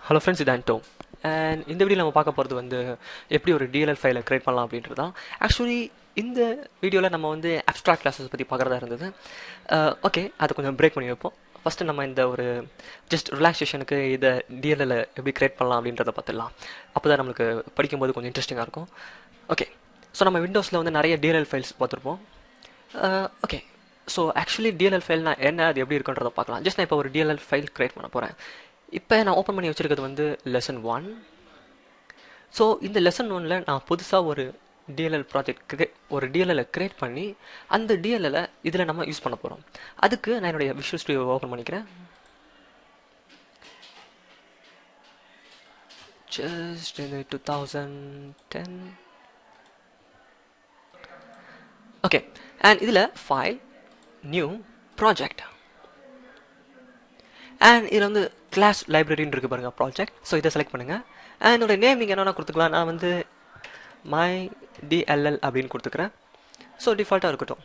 Hello friends, இது ஆண்டோ. And இந்த video நம்ம பார்க்க போகிறது வந்து எப்படி ஒரு டிஎல்எல் ஃபைலை க்ரியேட் பண்ணலாம் அப்படின்றது தான். ஆக்சுவலி இந்த வீடியோவில் நம்ம வந்து அப்ஸ்ட்ராக்ட் கிளாஸஸ் பற்றி பார்க்குறதா இருந்தது. ஓகே, அதை கொஞ்சம் பிரேக் பண்ணி வைப்போம். ஃபஸ்ட்டு நம்ம இந்த ஒரு ஜஸ்ட் ரிலாக்ஸேஷனுக்கு இதை டிஎல்எல் எப்படி க்ரியேட் பண்ணலாம் அப்படின்றத பார்த்துடலாம். அப்போ தான் நம்மளுக்கு படிக்கும்போது கொஞ்சம் இன்ட்ரெஸ்டிங்காக இருக்கும். ஓகே, ஸோ நம்ம விண்டோஸில் வந்து நிறைய டிஎல்எல் ஃபைல்ஸ் பார்த்துருப்போம். ஓகே, ஸோ ஆக்சுவலி டிஎல்எல் ஃபைல்னா என்ன, அது எப்படி இருக்குன்றதை பார்க்கலாம். ஜஸ்ட் நான் இப்போ ஒரு டிஎல்எல் ஃபைல் க்ரியேட் பண்ண போகிறேன். இப்போ நான் ஓப்பன் பண்ணி வச்சுருக்கிறது வந்து லெசன் 1. ஸோ இந்த லெசன் 1ல் நான் புதுசாக ஒரு டிஎல்எல் ப்ராஜெக்ட் ஒரு டிஎல்எல்லை க்ரியேட் பண்ணி அந்த டிஎல்எல்லை இதில் நம்ம யூஸ் பண்ண போகிறோம். அதுக்கு நான் என்னுடைய விஷுவல் ஸ்டுடியோ ஓப்பன் பண்ணிக்கிறேன். ஜஸ்ட் இந்த 2010. ஓகே, அண்ட் இதில் ஃபைல், நியூ, ப்ராஜெக்ட், அண்ட் இதில் வந்து கிளாஸ் லைப்ரரின்னு இருக்குது பாருங்கள், ப்ராஜெக்ட். ஸோ இதை செலக்ட் பண்ணுங்கள். அண்ட் என்னோடய நேம் நீங்கள் என்னென்ன கொடுத்துக்கலாம். நான் வந்து மை டிஎல்எல் அப்படின்னு கொடுத்துக்கிறேன். ஸோ டிஃபால்ட்டாக இருக்கட்டும்.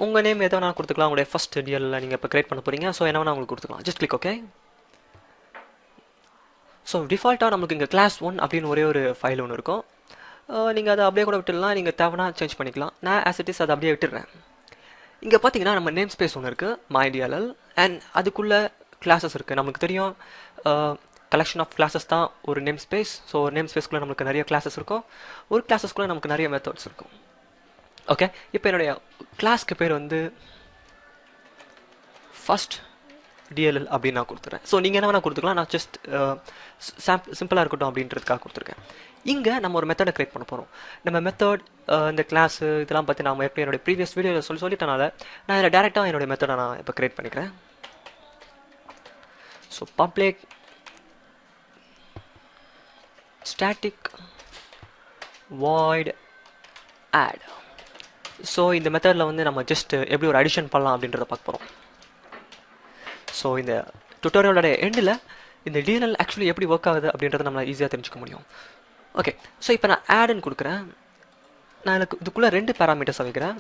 உங்கள் நேம் எதை வேணால் கொடுத்துக்கலாம். உங்களுடைய ஃபஸ்ட் டிஎல்எல் நீங்கள் இப்போ க்ரியேட் பண்ண போகிறீங்க. ஸோ என்ன வேணால் உங்களுக்கு கொடுத்துக்கலாம். Just click okay. ஸோ டிஃபால்ட்டாக நமக்கு இங்கே கிளாஸ் 1 அப்படின்னு ஒரே ஒரு ஃபைல் ஒன்று இருக்கும். நீங்கள் அதை அப்படியே கூட விட்டுடலாம். நீங்கள் தேவைன்னா சேஞ்ச் பண்ணிக்கலாம். நான் ஆஸ் இட் இஸ் அதை அப்படியே விட்டுடுறேன். இங்கே பார்த்தீங்கன்னா நம்ம நேம் ஸ்பேஸ் ஒன்று இருக்குது, மை டிஎல்எல். அண்ட் அதுக்குள்ளே கிளாஸஸ் இருக்குது. நமக்கு தெரியும் கலெக்ஷன் ஆஃப் கிளாஸஸ் தான் ஒரு நேம் ஸ்பேஸ். ஸோ ஒரு நேம் ஸ்பேஸ்க்குள்ளே நமக்கு நிறைய கிளாஸஸ் இருக்கும். ஒரு கிளாஸஸ்க்குள்ளே நமக்கு நிறைய மெத்தட்ஸ் இருக்கும். ஓகே, இப்போ என்னுடைய கிளாஸ்க்கு பேர் வந்து ஃபஸ்ட் டிஎல்எல் அப்படின்னு நான் கொடுத்துறேன். ஸோ நீங்கள் என்ன வேணால் கொடுத்துக்கலாம். நான் ஜஸ்ட் சிம்பிளாக இருக்கட்டும் அப்படின்றதுக்காக கொடுத்துருக்கேன். இங்கே நம்ம ஒரு மெத்தடை க்ரியேட் பண்ண போகிறோம். நம்ம மெத்தட் இந்த கிளாஸு இதெல்லாம் பற்றி நான் எப்படி என்னுடைய ப்ரீவியஸ் வீடியோவில் சொல்லிட்டனால நான் இதில் டேரெக்டாக என்னுடைய மெத்தடை நான் இப்போ க்ரியேட் பண்ணிக்கிறேன். So public static void add. ஸோ இந்த மெத்தடில் வந்து நம்ம ஜஸ்ட் எப்படி ஒரு அடிஷன் பண்ணலாம் அப்படின்றத பார்க்க போகிறோம். ஸோ இந்த டுட்டோரியலோட எண்டில் இந்த டிஎல்எல் ஆக்சுவலி எப்படி ஒர்க் ஆகுது அப்படின்றத நம்மளால் ஈஸியாக தெரிஞ்சுக்க முடியும். ஓகே, ஸோ இப்போ நான் ஆடுன்னு கொடுக்குறேன். நான் எனக்கு இதுக்குள்ளே 2 பேராமீட்டர்ஸை வைக்கிறேன்.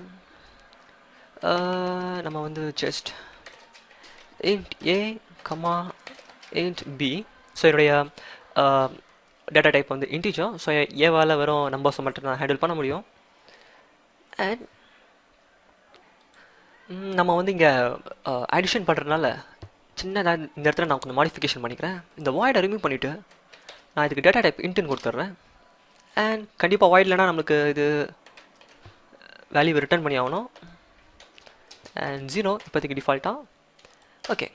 நம்ம வந்து ஜஸ்ட் இன்ட் ஏ கமா இன்ட் பி. ஸோ என்னுடைய டேட்டா டைப் வந்து இன்டிஜர். ஸோ ஏவால் வெறும் நம்பர்ஸை மட்டும் நான் ஹேண்டில் பண்ண முடியும். அண்ட் நம்ம வந்து இங்கே அடிஷன் பண்ணுறதுனால சின்னதாக இந்த இடத்துல நான் கொஞ்சம் மாடிஃபிகேஷன் பண்ணிக்கிறேன். இந்த வாய்டை ரிமூவ் பண்ணிவிட்டு நான் இதுக்கு டேட்டா டைப் இன்ட்டுன்னு கொடுத்துட்றேன். அண்ட் கண்டிப்பாக வாய்ட் இல்லைனா நம்மளுக்கு இது வேல்யூ ரிட்டர்ன் பண்ணி ஆகணும். அண்ட் 0 இப்போதைக்கு டிஃபால்ட்டாக. ஓகே,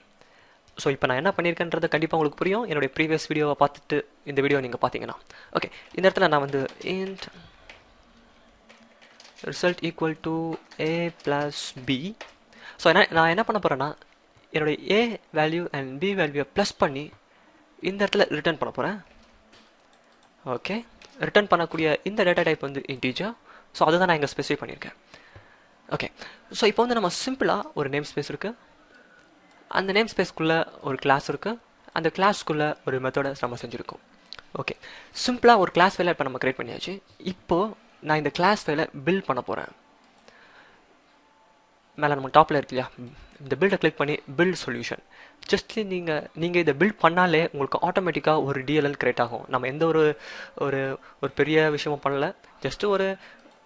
ஸோ இப்போ நான் என்ன பண்ணியிருக்கேன்றது கண்டிப்பாக உங்களுக்கு புரியும் என்னுடைய ப்ரீவியஸ் வீடியோவை பார்த்துட்டு இந்த வீடியோ நீங்கள் பார்த்தீங்கன்னா. ஓகே, இந்த இடத்துல நான் வந்து int result equal to A plus B. So நான் என்ன பண்ண போகிறேன்னா என்னுடைய ஏ வேல்யூ அண்ட் பி வேல்யூவை ப்ளஸ் பண்ணி இந்த இடத்துல ரிட்டர்ன் பண்ண போகிறேன். ஓகே, ரிட்டர்ன் பண்ணக்கூடிய இந்த டேட்டா டைப் வந்து இன்டீஜர். ஸோ அதை தான் நான் இங்கே ஸ்பெசிஃபை பண்ணியிருக்கேன். ஓகே, ஸோ இப்போ வந்து நம்ம சிம்பிளாக ஒரு நேம் ஸ்பேஸ் இருக்குது. அந்த நேம் ஸ்பேஸ்க்குள்ளே ஒரு கிளாஸ் இருக்குது. அந்த கிளாஸ்க்குள்ளே ஒரு மெத்தடை நம்ம செஞ்சுருக்கோம். ஓகே, சிம்பிளாக ஒரு கிளாஸ் ஃபைலை இப்போ நம்ம க்ரியேட் பண்ணியாச்சு. இப்போது நான் இந்த கிளாஸ் ஃபைலை பில்ட் பண்ண போகிறேன். மேலே நம்ம டாப்பில் இருக்கு இல்லையா, இந்த பில்டை கிளிக் பண்ணி பில்ட் சொல்யூஷன். ஜஸ்ட் நீங்கள் இதை பில்ட் பண்ணாலே உங்களுக்கு ஆட்டோமேட்டிக்காக ஒரு டிஎல்எல் கிரியேட் ஆகும். நம்ம எந்த ஒரு ஒரு ஒரு பெரிய விஷயமும் பண்ணல. ஜஸ்ட்டு ஒரு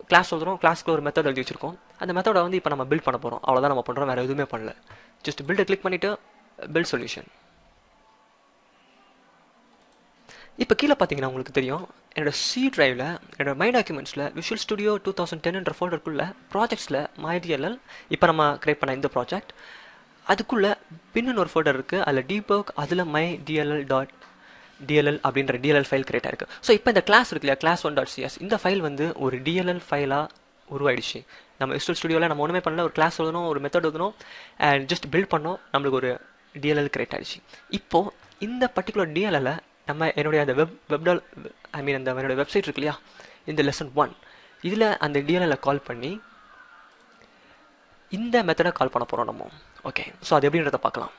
கிளாஸ் சொல்கிறோம், கிளாஸ்க்கு ஒரு மெத்தட் எழுதி வச்சுருக்கோம். அந்த மெத்தடை வந்து இப்போ நம்ம பில்ட் பண்ண போகிறோம். அவ்வளோதான் நம்ம பண்ணுறோம், வேறு எதுவுமே பண்ணல. ஜஸ்ட் பில்டை கிளிக் பண்ணிவிட்டு பில்ட் சொல்யூஷன். இப்போ கீழே பார்த்தீங்கன்னா உங்களுக்கு தெரியும் என்னோடய சி ட்ரைவில் என்னோடய மை டாக்குமெண்ட்ஸில் விஷுவல் ஸ்டுடியோ 2010 ஃபோல்டருக்குள்ளே ப்ராஜெக்ட்ஸில் மை டிஎல்எல் இப்போ நம்ம க்ரியேட் பண்ண இந்த ப்ராஜெக்ட் அதுக்குள்ளே பின்னு ஒரு ஃபோல்டர் இருக்குது. அதில் டீபக், அதில் மை டிஎல்எல் அப்படின்ற டிஎல்எல் ஃபைல் க்ரியேட் ஆயிருக்கு. ஸோ இப்போ இந்த கிளாஸ் இருக்கு இல்லையா, கிளாஸ் 1.cs, இந்த ஃபைல் வந்து ஒரு டிஎல்எல் ஃபைலாக உருவாயிடுச்சு. நம்ம விஷுவல் ஸ்டுடியோவில் நம்ம ஒன்றுமே பண்ணல, ஒரு கிளாஸ் எழுதணும், ஒரு மெத்தட் எழுதணும், அண்ட் ஜஸ்ட் பில்ட் பண்ணோம், நம்மளுக்கு ஒரு டிஎல்எல் க்ரியேட் ஆயிடுச்சு. இப்போது இந்த பர்டிகுலர் டிஎல்எல்லை நம்ம என்னுடைய அந்த என்னுடைய வெப்சைட் இருக்கு இல்லையா, இந்த லெசன் 1 இதில் அந்த டிஎல்எல்லை கால் பண்ணி இந்த மெத்தடை கால் பண்ண போகிறோம் நம்ம. ஓகே, ஸோ அது எப்படின்றத பார்க்கலாம்.